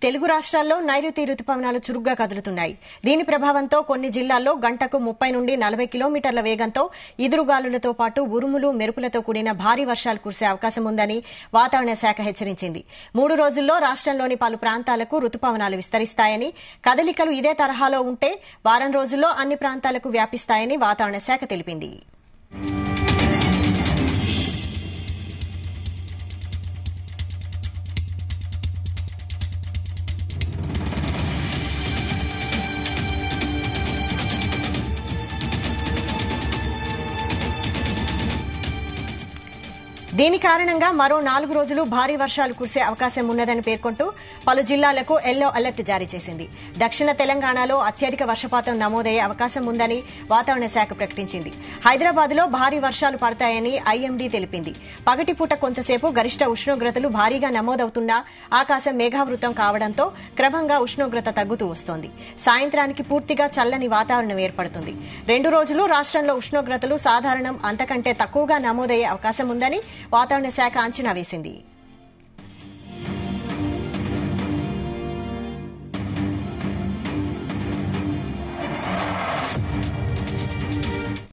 తెలుగు రాష్ట్రాల్లో నైరుతి రుతుపవనాలు చురుగ్గా కదులుతున్నాయి. దీని ప్రభావంతో కొన్ని జిల్లాల్లో గంటకు 30 నుండి 40 కిలోమీటర్ల వేగంతో ఈదురుగాలులతో పాటు ఉరుములు మెరుపులతో కూడిన భారీ వర్షాలు కురిసే అవకాశం ఉందని వాతావరణ శాఖ హెచ్చరించింది. 3 రోజుల్లో రాష్ట్రంలోని పలు ప్రాంతాలకు రుతుపవనాలు విస్తరిస్తాయని, కదలికలు ఇదే తరహాలో ఉంటే వారం రోజుల్లో అన్ని ప్రాంతాలకు వ్యాపిస్తాయని వాతావరణ శాఖ తెలిపింది. దీని కారణంగా మరో 4 రోజులు భారీ వర్షాలు కురిసే అవకాశం ఉన్నదని పేర్కొంటూ పలు జిల్లాలకు ఎల్లో అలర్ట్ జారీ చేసింది. దక్షిణ తెలంగాణలో అత్యధిక వర్షపాతం నమోదయ్యే అవకాశం ఉందని వాతావరణ శాఖ ప్రకటించింది. హైదరాబాద్లో భారీ వర్షాలు పడతాయని ఐఎండీ తెలిపింది. పగటిపూట కొంతసేపు గరిష్ట ఉష్ణోగ్రతలు భారీగా నమోదవుతున్నా ఆకాశం మేఘావృతం కావడంతో క్రమంగా ఉష్ణోగ్రత తగ్గుతూ వస్తోంది. సాయంత్రానికి పూర్తిగా చల్లని వాతావరణం ఏర్పడుతుంది. 2 రోజులు రాష్ట్రంలో ఉష్ణోగ్రతలు సాధారణం అంతకంటే తక్కువగా నమోదయ్యే అవకాశం ఉందని వాతావరణ శాఖ అంచనా వేసింది.